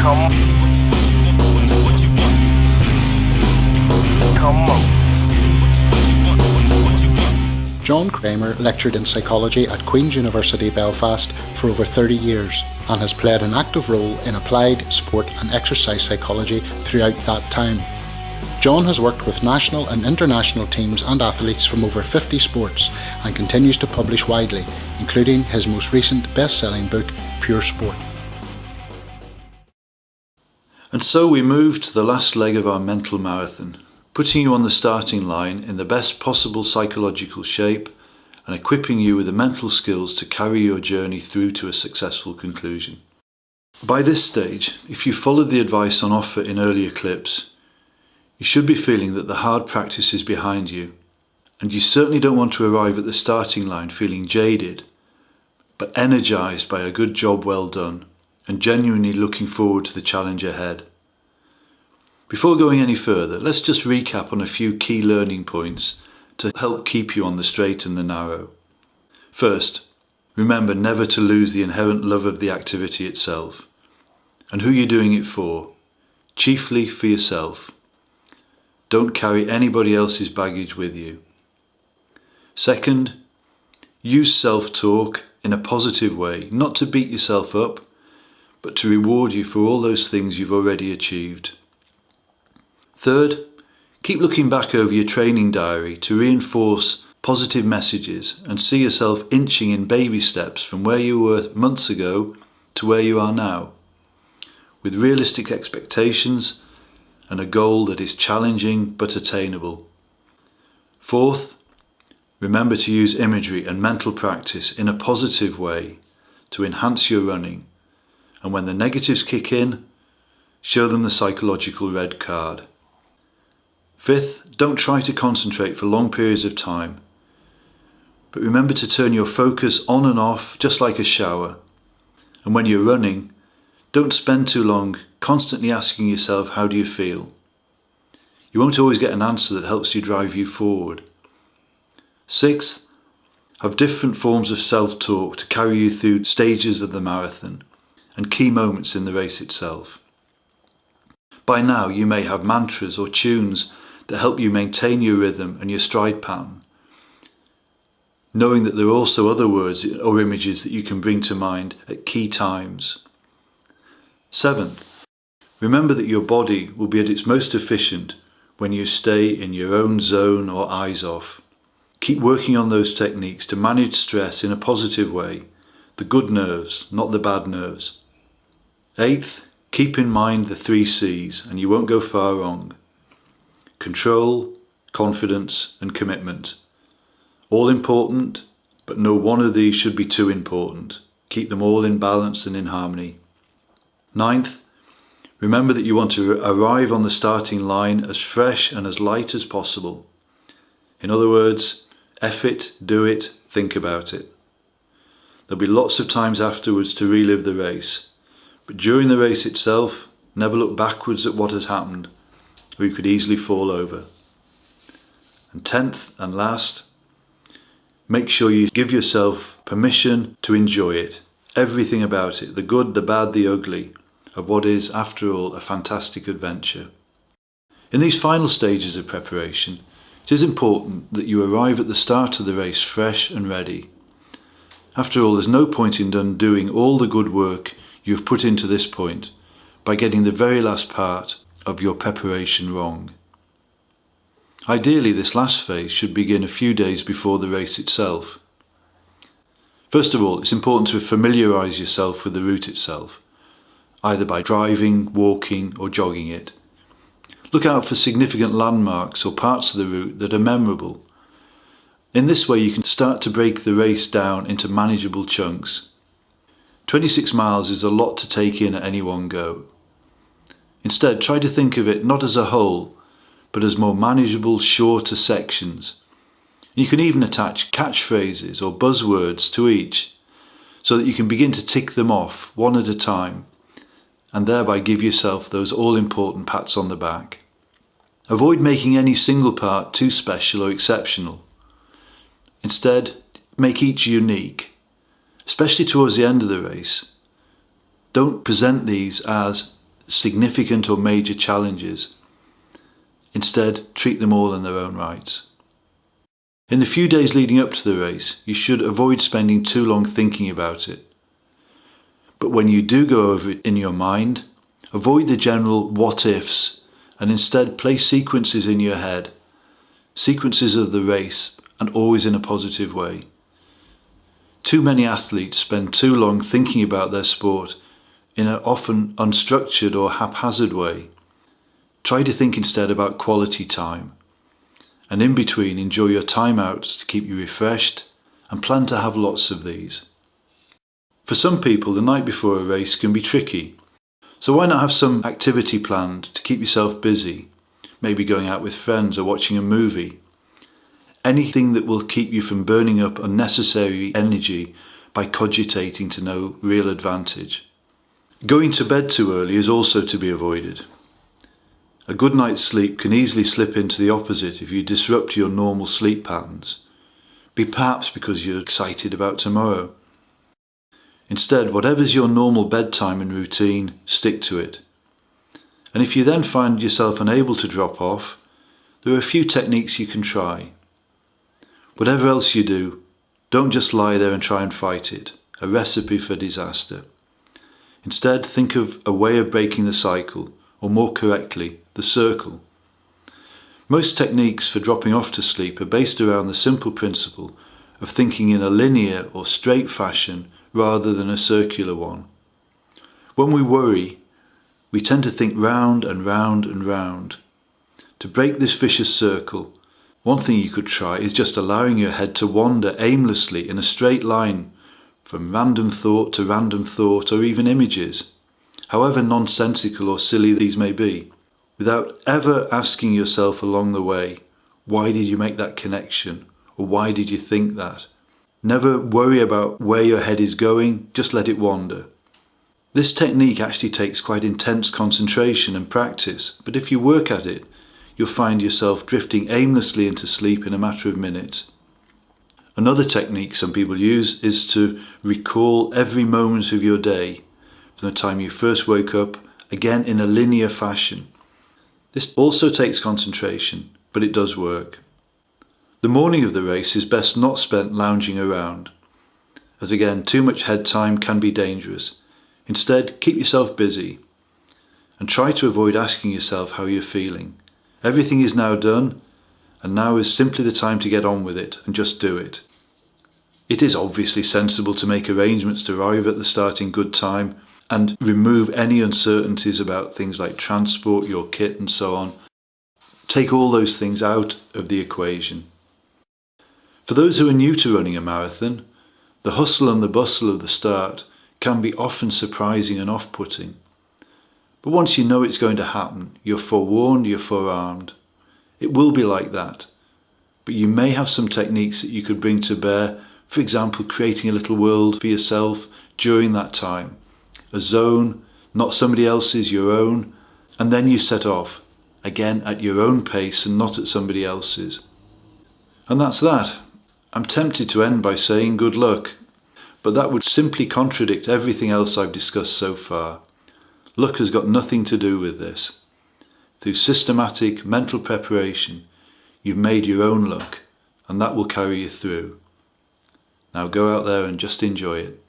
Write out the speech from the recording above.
Come on. John Kramer lectured in psychology at Queen's University Belfast for over 30 years and has played an active role in applied sport and exercise psychology throughout that time. John has worked with national and international teams and athletes from over 50 sports and continues to publish widely, including his most recent best-selling book, Pure Sport. And so we move to the last leg of our mental marathon, putting you on the starting line in the best possible psychological shape and equipping you with the mental skills to carry your journey through to a successful conclusion. By this stage, if you followed the advice on offer in earlier clips, you should be feeling that the hard practice is behind you, and you certainly don't want to arrive at the starting line feeling jaded, but energised by a good job well done and genuinely looking forward to the challenge ahead. Before going any further, let's just recap on a few key learning points to help keep you on the straight and the narrow. First, remember never to lose the inherent love of the activity itself and who you're doing it for, chiefly for yourself. Don't carry anybody else's baggage with you. Second, use self-talk in a positive way, not to beat yourself up, but to reward you for all those things you've already achieved. Third, keep looking back over your training diary to reinforce positive messages and see yourself inching in baby steps from where you were months ago to where you are now, with realistic expectations and a goal that is challenging but attainable. Fourth, remember to use imagery and mental practice in a positive way to enhance your running, and when the negatives kick in, show them the psychological red card. Fifth, don't try to concentrate for long periods of time, but remember to turn your focus on and off just like a shower. And when you're running, don't spend too long constantly asking yourself, how do you feel? You won't always get an answer that helps you drive you forward. Sixth, have different forms of self-talk to carry you through stages of the marathon and key moments in the race itself. By now you may have mantras or tunes that help you maintain your rhythm and your stride pattern, knowing that there are also other words or images that you can bring to mind at key times. Seventh, remember that your body will be at its most efficient when you stay in your own zone or eyes off. Keep working on those techniques to manage stress in a positive way, the good nerves, not the bad nerves. Eighth, keep in mind the 3 C's and you won't go far wrong. Control, confidence and commitment. All important, but no one of these should be too important. Keep them all in balance and in harmony. Ninth, remember that you want to arrive on the starting line as fresh and as light as possible. In other words, F it, do it, think about it. There'll be lots of times afterwards to relive the race, but during the race itself, never look backwards at what has happened, or you could easily fall over. And 10th and last, make sure you give yourself permission to enjoy it, everything about it, the good, the bad, the ugly, of what is, after all, a fantastic adventure. In these final stages of preparation, it is important that you arrive at the start of the race fresh and ready. After all, there's no point in undoing all the good work you've put into this point by getting the very last part of your preparation wrong. Ideally, this last phase should begin a few days before the race itself. First of all, it's important to familiarise yourself with the route itself, either by driving, walking or jogging it. Look out for significant landmarks or parts of the route that are memorable. In this way you can start to break the race down into manageable chunks. 26 miles is a lot to take in at any one go. Instead, try to think of it not as a whole, but as more manageable, shorter sections. You can even attach catchphrases or buzzwords to each, so that you can begin to tick them off one at a time, and thereby give yourself those all-important pats on the back. Avoid making any single part too special or exceptional. Instead, make each unique, especially towards the end of the race. Don't present these as significant or major challenges. Instead, treat them all in their own rights. In the few days leading up to the race, you should avoid spending too long thinking about it. But when you do go over it in your mind, avoid the general what-ifs and instead place sequences in your head, sequences of the race, and always in a positive way. Too many athletes spend too long thinking about their sport in an often unstructured or haphazard way. Try to think instead about quality time, and in between enjoy your timeouts to keep you refreshed and plan to have lots of these. For some people, the night before a race can be tricky, so why not have some activity planned to keep yourself busy, maybe going out with friends or watching a movie. Anything that will keep you from burning up unnecessary energy by cogitating to no real advantage. Going to bed too early is also to be avoided. A good night's sleep can easily slip into the opposite if you disrupt your normal sleep patterns, perhaps because you're excited about tomorrow. Instead, whatever's your normal bedtime and routine, stick to it. And if you then find yourself unable to drop off, there are a few techniques you can try. Whatever else you do, don't just lie there and try and fight it, a recipe for disaster. Instead, think of a way of breaking the cycle, or more correctly, the circle. Most techniques for dropping off to sleep are based around the simple principle of thinking in a linear or straight fashion rather than a circular one. When we worry, we tend to think round and round and round. To break this vicious circle, one thing you could try is just allowing your head to wander aimlessly in a straight line from random thought to random thought or even images, however nonsensical or silly these may be, without ever asking yourself along the way, why did you make that connection, or why did you think that? Never worry about where your head is going, just let it wander. This technique actually takes quite intense concentration and practice, but if you work at it, you'll find yourself drifting aimlessly into sleep in a matter of minutes. Another technique some people use is to recall every moment of your day, from the time you first woke up, again in a linear fashion. This also takes concentration, but it does work. The morning of the race is best not spent lounging around, as again, too much head time can be dangerous. Instead, keep yourself busy, and try to avoid asking yourself how you're feeling. Everything is now done, and now is simply the time to get on with it and just do it. It is obviously sensible to make arrangements to arrive at the start in good time and remove any uncertainties about things like transport, your kit and so on. Take all those things out of the equation. For those who are new to running a marathon, the hustle and the bustle of the start can be often surprising and off-putting. But once you know it's going to happen, you're forewarned, you're forearmed. It will be like that. But you may have some techniques that you could bring to bear, for example, creating a little world for yourself during that time. A zone, not somebody else's, your own, and then you set off, again at your own pace and not at somebody else's. And that's that. I'm tempted to end by saying good luck, but that would simply contradict everything else I've discussed so far. Luck has got nothing to do with this. Through systematic mental preparation, you've made your own luck, and that will carry you through. Now go out there and just enjoy it.